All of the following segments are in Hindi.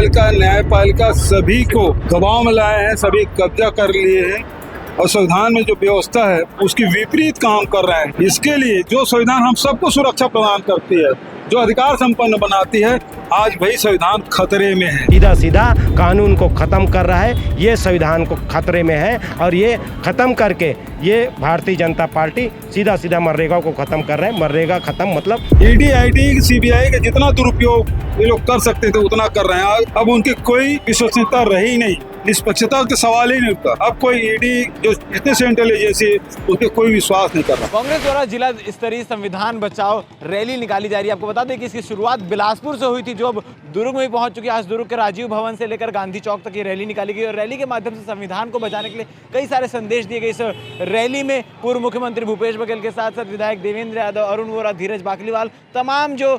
पालिका, न्यायपालिका सभी को दबाव में लाए हैं, सभी कब्जा कर लिए हैं और संविधान में जो व्यवस्था है उसकी विपरीत काम कर रहे हैं। इसके लिए जो संविधान हम सबको सुरक्षा प्रदान करती है, जो अधिकार संपन्न बनाती है, आज वही संविधान खतरे में है। सीधा सीधा कानून को खत्म कर रहा है, ये संविधान को खतरे में है और ये खत्म करके ये भारतीय जनता पार्टी सीधा सीधा मनरेगा को खत्म कर रहे हैं। मनरेगा खत्म मतलब ईडी, आईटी, सीबीआई का जितना दुरुपयोग ये लोग कर सकते थे उतना कर रहे हैं। अब उनकी कोई विश्वसनीयता रही नहीं, निष्पक्षता के सवाल ही नहीं उठता। अब कोई ईडी जो इतने से इंटेलिजेंस है उसके कोई विश्वास नहीं कर रहा। कांग्रेस द्वारा जिला स्तरीय संविधान बचाओ रैली निकाली जा रही है। आपको बता दें कि इसकी शुरुआत बिलासपुर से हुई थी, जो अब दुर्ग में भी पहुंच चुकी है। आज दुर्ग के राजीव भवन से लेकर गांधी चौक तक ये रैली निकाली गई और रैली के माध्यम से संविधान को बचाने के लिए कई सारे संदेश दिए गए। इस रैली में पूर्व मुख्यमंत्री भूपेश बघेल के साथ साथ विधायक देवेंद्र यादव, अरुण वोरा, धीरज बाकलीवाल, तमाम जो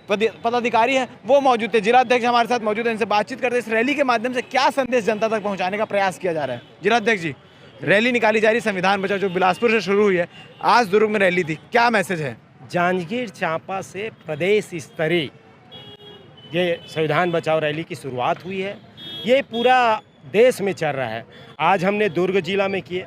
पदाधिकारी हैं वो मौजूद थे। जिलाध्यक्ष हमारे साथ मौजूद हैं, इनसे बातचीत करते हैं। इस रैली के माध्यम से क्या संदेश जनता तक पहुंचाने का प्रयास किया जा रहा है? जिलाध्यक्ष जी, रैली निकाली जा रही संविधान बचाओ जो बिलासपुर से शुरू हुई है, आज दुर्ग में रैली थी, क्या मैसेज है? जांजगीर चांपा से प्रदेश स्तरीय ये संविधान बचाओ रैली की शुरुआत हुई है। ये पूरा देश में चल रहा है। आज हमने दुर्ग जिला में किए।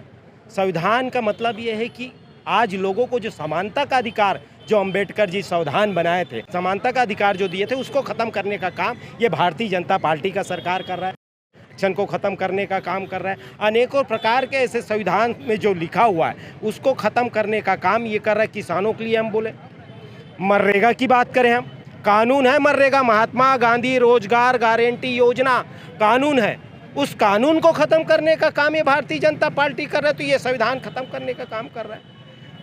संविधान का मतलब ये है कि आज लोगों को जो समानता का अधिकार जो अंबेडकर जी संविधान बनाए थे, समानता का अधिकार जो दिए थे, उसको ख़त्म करने का काम ये भारतीय जनता पार्टी का सरकार कर रहा है। आरक्षण को ख़त्म करने का काम कर रहा है। अनेकों प्रकार के ऐसे संविधान में जो लिखा हुआ है उसको ख़त्म करने का काम ये कर रहा है। किसानों के लिए हम बोले, मनरेगा की बात करें, हम कानून है मनरेगा, महात्मा गांधी रोजगार गारंटी योजना कानून है, उस कानून को ख़त्म करने का काम ये भारतीय जनता पार्टी कर रहा है। तो ये संविधान ख़त्म करने का काम कर रहा है।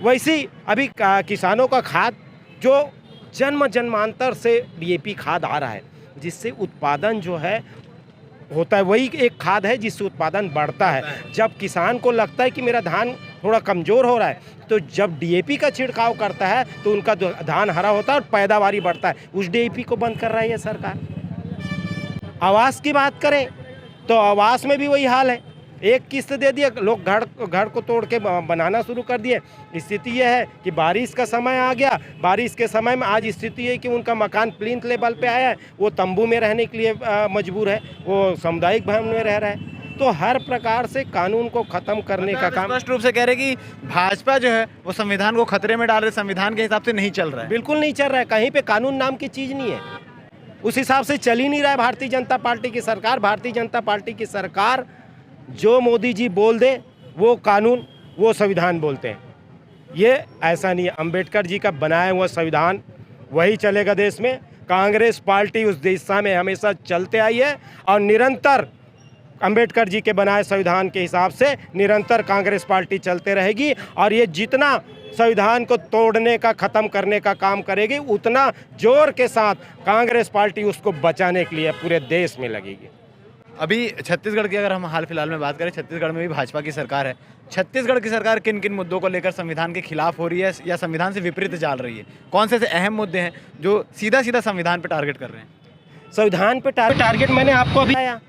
वैसे ही अभी किसानों का खाद जो जन्मांतर से डीएपी खाद आ रहा है, जिससे उत्पादन जो है होता है, वही एक खाद है जिससे उत्पादन बढ़ता है। जब किसान को लगता है कि मेरा धान थोड़ा कमज़ोर हो रहा है, तो जब डीएपी का छिड़काव करता है तो उनका धान हरा होता है और पैदावारी बढ़ता है। उस डीएपी को बंद कर रहा है ये सरकार। आवास की बात करें तो आवास में भी वही हाल है। एक किस्त दे दिया, लोग घर को तोड़ के बनाना शुरू कर दिए। स्थिति यह है कि बारिश का समय आ गया, बारिश के समय में आज स्थिति है कि उनका मकान प्लिंथ लेवल पे आया है, वो तंबू में रहने के लिए मजबूर है, वो सामुदायिक भवन में रह रहा है। तो हर प्रकार से कानून को ख़त्म करने का काम स्पष्ट रूप से कह रहे कि भाजपा जो है वो संविधान को खतरे में डाल रहे, संविधान के हिसाब से नहीं चल रहा है। बिल्कुल नहीं चल रहा है, कहीं पे कानून नाम की चीज़ नहीं है, उस हिसाब से चल ही नहीं रहा है भारतीय जनता पार्टी की सरकार। भारतीय जनता पार्टी की सरकार जो मोदी जी बोल दे वो कानून, वो संविधान बोलते हैं। ये ऐसा नहीं है। अंबेडकर जी का बनाया हुआ संविधान वही चलेगा देश में। कांग्रेस पार्टी उस दिशा में हमेशा चलते आई है और निरंतर अंबेडकर जी के बनाए संविधान के हिसाब से निरंतर कांग्रेस पार्टी चलते रहेगी। और ये जितना संविधान को तोड़ने का, ख़त्म करने का काम करेगी, उतना जोर के साथ कांग्रेस पार्टी उसको बचाने के लिए पूरे देश में लगेगी। अभी छत्तीसगढ़ की अगर हम हाल फिलहाल में बात करें, छत्तीसगढ़ में भी भाजपा की सरकार है। छत्तीसगढ़ की सरकार किन किन मुद्दों को लेकर संविधान के खिलाफ हो रही है या संविधान से विपरीत चल रही है? कौन से ऐसे अहम मुद्दे हैं जो सीधा सीधा संविधान पर टारगेट कर रहे हैं? संविधान पे टारगेट मैंने आपको अभी बताया,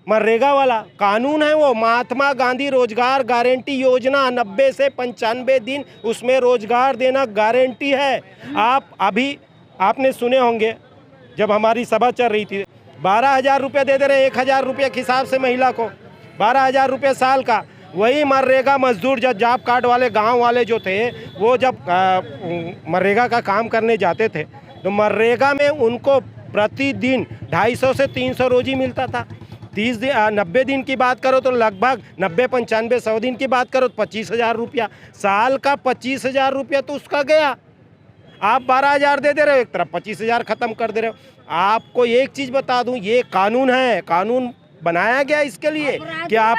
मनरेगा वाला कानून है, वो महात्मा गांधी रोजगार गारंटी योजना 90 से 95 दिन उसमें रोजगार देना गारंटी है। आप अभी आपने सुने होंगे जब हमारी सभा चल रही थी, 12,000 रुपये दे रहे, 1,000 रुपये के हिसाब से महिला को 12,000 रुपये साल का। वही मनरेगा मजदूर जब जॉब कार्ड वाले गांव वाले जो थे, वो जब मनरेगा का काम करने जाते थे तो मनरेगा में उनको प्रतिदिन 250 से 300 रोजी मिलता था। 90 दिन की बात करो तो लगभग 90-95 100 दिन की बात करो तो 25,000 रुपया साल का। 25,000 रुपया तो उसका गया। आप 12,000 दे रहे हो, एक तरफ 25,000 ख़त्म कर दे रहे हो। आपको एक चीज़ बता दूं, ये कानून है, कानून बनाया गया इसके लिए कि आप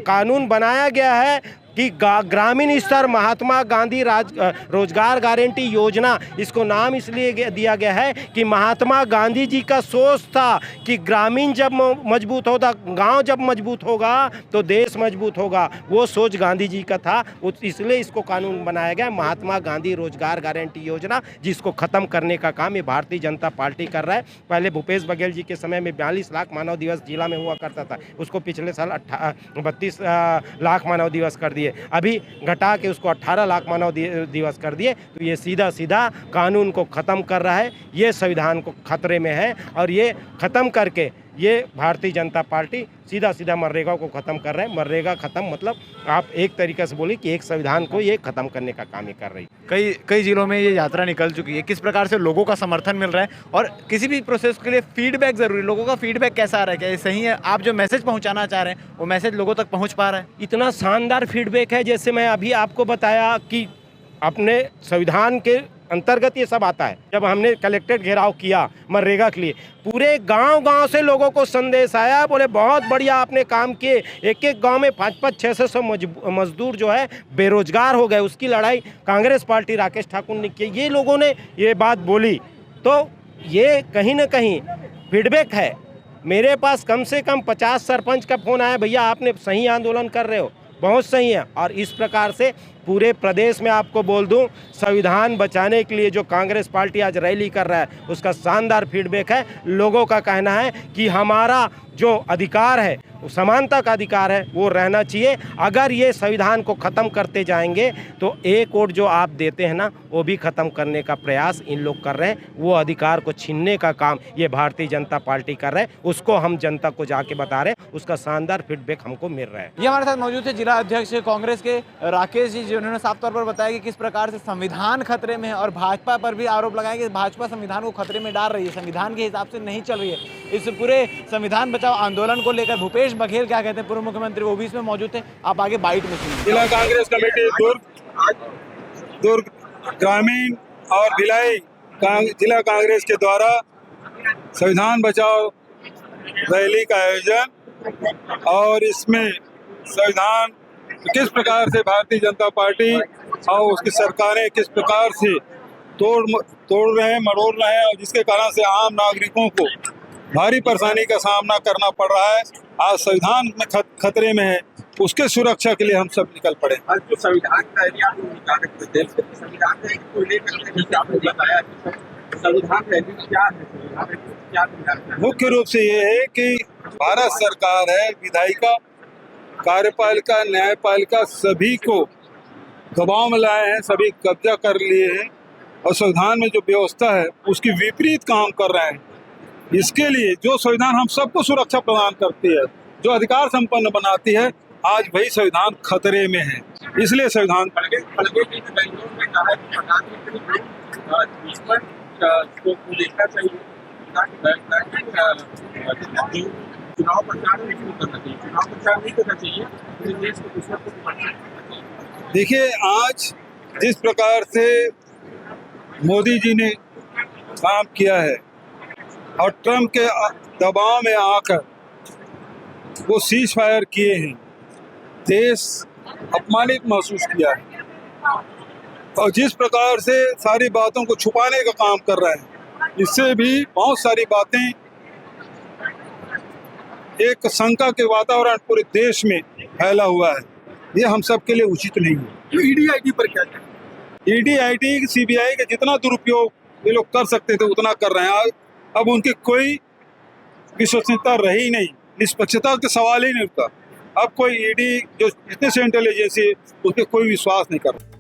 कानून बनाया गया है कि ग्रामीण स्तर महात्मा गांधी रोजगार गारंटी योजना, इसको नाम इसलिए दिया गया है कि महात्मा गांधी जी का सोच था कि ग्रामीण जब मजबूत होगा, गांव जब मजबूत होगा तो देश मजबूत होगा। वो सोच गांधी जी का था, इसलिए इसको कानून बनाया गया महात्मा गांधी रोजगार गारंटी योजना, जिसको ख़त्म करने का काम ये भारतीय जनता पार्टी कर रहा है। पहले भूपेश बघेल जी के समय में 42 लाख मानव दिवस जिला में हुआ करता था, उसको पिछले साल 32 लाख मानव दिवस कर दिया। दिए, अभी घटा के उसको 18 लाख मानव दिवस कर दिए। तो ये सीधा सीधा कानून को ख़त्म कर रहा है, ये संविधान को खतरे में है। और ये ख़त्म करके ये भारतीय जनता पार्टी सीधा सीधा मनरेगा को ख़त्म कर रहे हैं। मनरेगा ख़त्म मतलब आप एक तरीके से बोले कि एक संविधान को ये ख़त्म करने का काम ही कर रही है। कई जिलों में ये यात्रा निकल चुकी है, किस प्रकार से लोगों का समर्थन मिल रहा है और किसी भी प्रोसेस के लिए फीडबैक ज़रूरी, लोगों का फीडबैक कैसा आ रहा है, क्या ये सही है? आप जो मैसेज पहुंचाना चाह रहे हैं वो मैसेज लोगों तक पहुंच पा रहा है? इतना शानदार फीडबैक है, जैसे मैं अभी आपको बताया कि अपने संविधान के अंतर्गत ये सब आता है। जब हमने कलेक्ट्रेट घेराव किया मनरेगा के लिए, पूरे गांव से लोगों को संदेश आया, बोले बहुत बढ़िया आपने काम किए। एक एक गांव में 500-600 मजदूर जो है बेरोजगार हो गए। उसकी लड़ाई कांग्रेस पार्टी राकेश ठाकुर ने की। ये लोगों ने ये बात बोली, तो ये कहीं ना कहीं फीडबैक है। मेरे पास कम से कम 50 सरपंच का फ़ोन आया, भैया आपने सही आंदोलन कर रहे हो, बहुत सही है। और इस प्रकार से पूरे प्रदेश में आपको बोल दूं, संविधान बचाने के लिए जो कांग्रेस पार्टी आज रैली कर रहा है उसका शानदार फीडबैक है। लोगों का कहना है कि हमारा जो अधिकार है, समानता का अधिकार है, वो रहना चाहिए। अगर ये संविधान को ख़त्म करते जाएंगे तो एक वोट जो आप देते हैं ना, वो भी ख़त्म करने का प्रयास इन लोग कर रहे हैं। वो अधिकार को छीनने का काम ये भारतीय जनता पार्टी कर रहे हैं। उसको हम जनता को जाके बता रहे हैं, उसका शानदार फीडबैक हमको मिल रहा है। ये हमारे साथ मौजूद थे जिला अध्यक्ष कांग्रेस के राकेश जी, जिन्होंने साफ तौर पर बताया कि किस प्रकार से संविधान खतरे में है और भाजपा पर भी आरोप लगाया कि भाजपा संविधान को खतरे में डाल रही है, संविधान के हिसाब से नहीं चल रही है। इस पूरे संविधान बचाओ आंदोलन को लेकर भूपेश बघेल क्या कहते हैं, पूर्व मुख्यमंत्री, वो भी इसमें मौजूद थे। आप आगे बाइट में सुनिए। जिला कांग्रेस कमेटी दुर्ग ग्रामीण और भिलाई जिला कांग्रेस के द्वारा संविधान बचाओ रैली का आयोजन, और इसमें संविधान किस प्रकार से भारतीय जनता पार्टी और उसकी सरकारें किस प्रकार से तोड़ रहे हैं, मरोड़ रहे हैं, और जिसके कारण से आम नागरिकों को भारी परेशानी का सामना करना पड़ रहा है। आज संविधान में खतरे में है, उसके सुरक्षा के लिए हम सब निकल पड़े। आज जो संविधान का एरिया संविधान को लेकर जैसे आपने बताया, संविधान क्या है? मुख्य रूप से ये है कि भारत सरकार है, विधायिका, कार्यपालिका, न्यायपालिका सभी को दबाव में लाए हैं, सभी कब्जा कर लिए हैं और संविधान में जो व्यवस्था है उसकी विपरीत काम कर रहे हैं। इसके लिए जो संविधान हम सबको सुरक्षा प्रदान करती है, जो अधिकार संपन्न बनाती है, आज वही संविधान खतरे में है। इसलिए संविधान देखना चाहिए, चुनाव प्रचार नहीं करना चाहिए, चुनाव प्रचार नहीं करना चाहिए, देश को दूसरों को। देखिए, आज जिस प्रकार से मोदी जी ने काम किया है और ट्रम्प के दबाव में आकर वो सीज फायर किए हैं, देश अपमानित महसूस किया है। और जिस प्रकार से सारी बातों को छुपाने का काम कर रहे हैं, इससे भी बहुत सारी बातें, एक शंका के वातावरण पूरे देश में फैला हुआ है। ये हम सब के लिए उचित नहीं है। ईडी पर क्या है? ईडी, आईटी, सीबीआई का जितना दुरुपयोग ये लोग कर सकते थे उतना कर रहे हैं। अब उनकी कोई विश्वसनीयता रही नहीं, निष्पक्षता के सवाल ही नहीं उठता। अब कोई ईडी जो इतने से इंटेलिजेंस है, उस पर कोई विश्वास नहीं कर रहा।